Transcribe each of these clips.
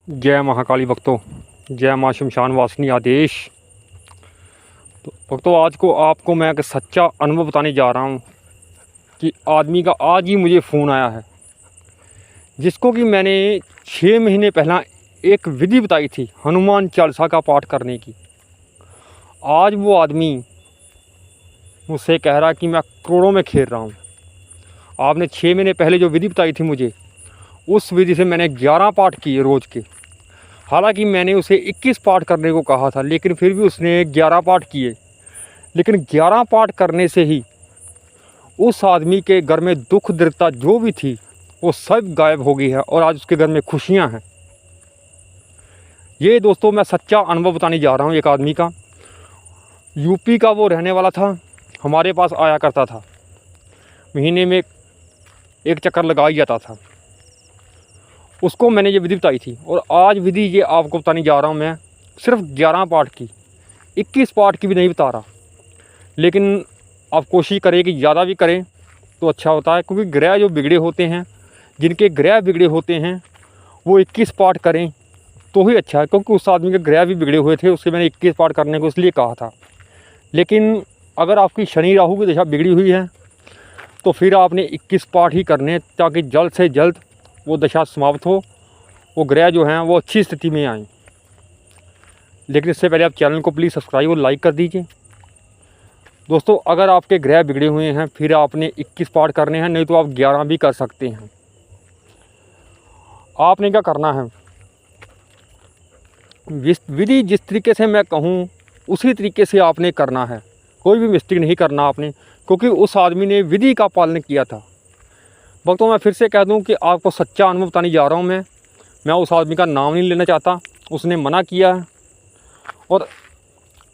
जय महाकाली भक्तों, जय माँ शमशान वासिनी आदेश। तो भक्तों, आज को आपको मैं एक सच्चा अनुभव बताने जा रहा हूँ कि आदमी का आज ही मुझे फ़ोन आया है, जिसको कि मैंने 6 महीने पहला एक विधि बताई थी हनुमान चालीसा का पाठ करने की। आज वो आदमी मुझसे कह रहा है कि मैं करोड़ों में खेल रहा हूँ। आपने 6 महीने पहले जो विधि बताई थी मुझे, उस विधि से मैंने 11 पाठ किए रोज़ के। हालांकि मैंने उसे 21 पाठ करने को कहा था, लेकिन फिर भी उसने 11 पाठ किए। लेकिन 11 पाठ करने से ही उस आदमी के घर में दुख दरिद्रता जो भी थी वो सब गायब हो गई है और आज उसके घर में खुशियां हैं। ये दोस्तों, मैं सच्चा अनुभव बताने जा रहा हूँ। एक आदमी का, यूपी का वो रहने वाला था, हमारे पास आया करता था, महीने में एक चक्कर लगा ही जाता था। उसको मैंने ये विधि बताई थी और आज विधि ये आपको बताने जा रहा हूँ मैं, सिर्फ 11 पाठ की, 21 पाठ की भी नहीं बता रहा। लेकिन आप कोशिश करें कि ज़्यादा भी करें तो अच्छा होता है, क्योंकि ग्रह जो बिगड़े होते हैं, जिनके ग्रह बिगड़े होते हैं, वो 21 पाठ करें तो ही अच्छा है। क्योंकि उस आदमी के ग्रह भी बिगड़े हुए थे, उससे मैंने 21 पाठ करने को इसलिए कहा था। लेकिन अगर आपकी शनि राहु की दशा बिगड़ी हुई है तो फिर आपने 21 पाठ ही करने, ताकि जल्द से जल्द वो दशा समाप्त हो, वो ग्रह जो हैं वो अच्छी स्थिति में आएँ। लेकिन इससे पहले आप चैनल को प्लीज़ सब्सक्राइब और लाइक कर दीजिए। दोस्तों, अगर आपके ग्रह बिगड़े हुए हैं फिर आपने 21 पाठ करने हैं, नहीं तो आप 11 भी कर सकते हैं। आपने क्या करना है, विधि जिस तरीके से मैं कहूँ उसी तरीके से आपने करना है, कोई भी मिस्टेक नहीं करना आपने, क्योंकि उस आदमी ने विधि का पालन किया था। भक्तों, मैं फिर से कह दूं कि आपको सच्चा अनुभव बताने जा रहा हूं। मैं उस आदमी का नाम नहीं लेना चाहता, उसने मना किया है और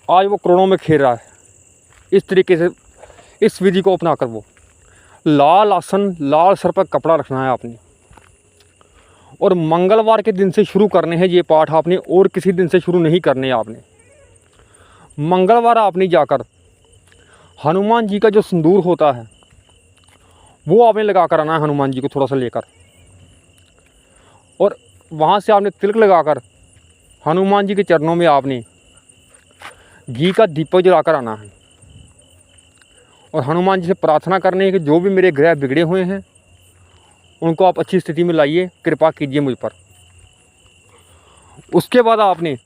आज वो करोड़ों में खेल रहा है। इस तरीके से इस विधि को अपना कर, वो लाल आसन, लाल सर पर कपड़ा रखना है आपने, और मंगलवार के दिन से शुरू करने हैं ये पाठ आपने, और किसी दिन से शुरू नहीं करने आपने। मंगलवार आपने जाकर हनुमान जी का जो सिंदूर होता है वो आपने लगा कर आना है, हनुमान जी को थोड़ा सा लेकर, और वहाँ से आपने तिलक लगाकर हनुमान जी के चरणों में आपने घी का दीपक जलाकर आना है, और हनुमान जी से प्रार्थना करनी है कि जो भी मेरे ग्रह बिगड़े हुए हैं उनको आप अच्छी स्थिति में लाइए, कृपा कीजिए मुझ पर। उसके बाद आपने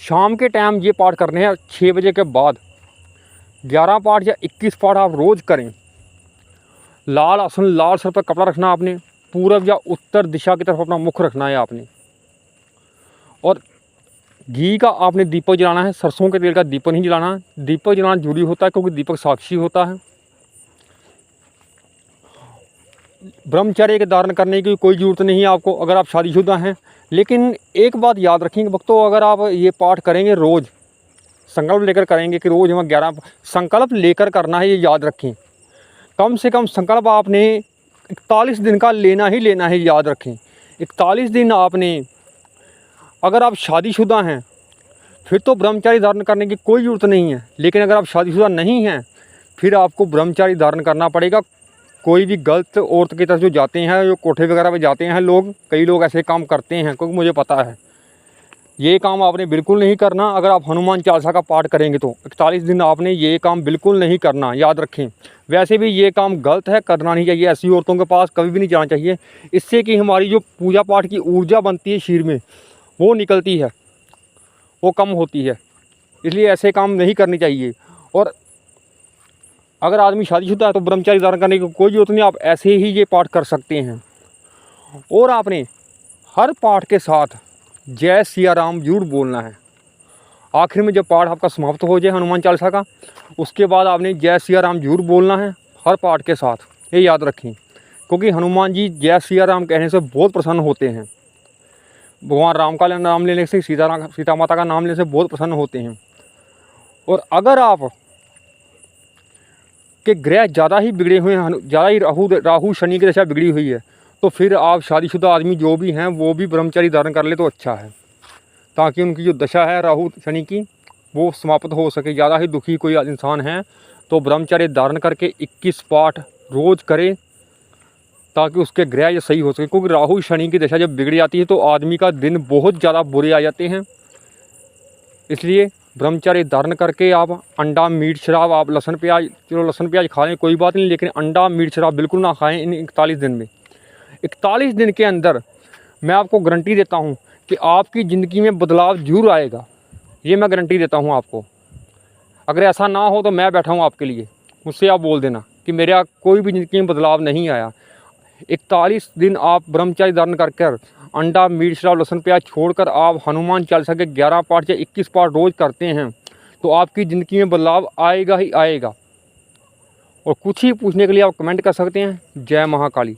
शाम के टाइम ये पाठ करने हैं 6 बजे के बाद। 11 पाठ या 21 पाठ आप रोज़ करें। लाल आसन, लाल सर पर कपड़ा रखना आपने, पूरब या उत्तर दिशा की तरफ अपना मुख रखना है आपने, और घी का आपने दीपक जलाना है, सरसों के तेल का दीपक नहीं जलाना। दीपक जलाना जरूरी होता है क्योंकि दीपक साक्षी होता है। ब्रह्मचर्य के धारण करने की कोई ज़रूरत नहीं है आपको अगर आप शादीशुदा हैं। लेकिन एक बात याद रखेंगे भक्तों, अगर आप ये पाठ करेंगे रोज़, संकल्प लेकर करेंगे कि रोज़ हमें 11 संकल्प लेकर करना है, ये याद रखें। कम से कम संकल्प आपने 41 दिन का लेना ही लेना है, याद रखें। 41 दिन आपने, अगर आप शादीशुदा हैं फिर तो ब्रह्मचारी धारण करने की कोई ज़रूरत नहीं है। लेकिन अगर आप शादीशुदा नहीं हैं फिर आपको ब्रह्मचारी धारण करना पड़ेगा। कोई भी गलत औरत की तरफ जो जाते हैं, जो कोठे वगैरह पे जाते हैं लोग, कई लोग ऐसे काम करते हैं, क्योंकि मुझे पता है। ये काम आपने बिल्कुल नहीं करना। अगर आप हनुमान चालीसा का पाठ करेंगे तो 41 दिन आपने ये काम बिल्कुल नहीं करना, याद रखें। वैसे भी ये काम गलत है, करना नहीं चाहिए। ऐसी औरतों के पास कभी भी नहीं जाना चाहिए। इससे कि हमारी जो पूजा पाठ की ऊर्जा बनती है शरीर में, वो निकलती है, वो कम होती है। इसलिए ऐसे काम नहीं करने चाहिए। और अगर आदमी शादीशुदा है तो ब्रह्मचारी धारण करने की कोई ज़रूरत नहीं, आप ऐसे ही ये पाठ कर सकते हैं। और आपने हर पाठ के साथ जय सिया राम जरूर बोलना है। आखिर में जब पाठ आपका समाप्त हो जाए हनुमान चालीसा का, उसके बाद आपने जय सिया राम जरूर बोलना है हर पाठ के साथ, ये याद रखें। क्योंकि हनुमान जी जय सिया राम कहने से बहुत प्रसन्न होते हैं। भगवान राम का नाम लेने से, सीता माता का नाम लेने से बहुत प्रसन्न होते हैं। और अगर आप के ग्रह ज़्यादा ही बिगड़े हुए हैं, ज़्यादा ही राहु शनि की दशा बिगड़ी हुई है, तो फिर आप शादीशुदा आदमी जो भी हैं वो भी ब्रह्मचारी धारण कर ले तो अच्छा है, ताकि उनकी जो दशा है राहु शनि की वो समाप्त हो सके। ज़्यादा ही दुखी कोई इंसान है तो ब्रह्मचर्य धारण करके 21 पाठ रोज़ करें, ताकि उसके ग्रह ये सही हो सके। क्योंकि राहु शनि की दशा जब बिगड़ जाती है तो आदमी का दिन बहुत ज़्यादा बुरे आ जाते हैं। इसलिए ब्रह्मचर्य धारण करके आप अंडा, मीट, शराब, आप लहसुन प्याज, चलो लहसुन प्याज खा लें कोई बात नहीं, लेकिन अंडा, मीट, शराब बिल्कुल ना खाएं इन 41 दिन में। 41 दिन के अंदर मैं आपको गारंटी देता हूँ कि आपकी ज़िंदगी में बदलाव जरूर आएगा। ये मैं गारंटी देता हूँ आपको। अगर ऐसा ना हो तो मैं बैठा हूँ आपके लिए, मुझसे आप बोल देना कि मेरा कोई भी ज़िंदगी में बदलाव नहीं आया। 41 दिन आप ब्रह्मचर्य धारण कर अंडा, मीट, शराब, लहसुन प्याज छोड़कर आप हनुमान चालीसा के 11 पाठ या 21 पाठ रोज़ करते हैं तो आपकी ज़िंदगी में बदलाव आएगा ही आएगा। और कुछ ही पूछने के लिए आप कमेंट कर सकते हैं। जय महाकाली।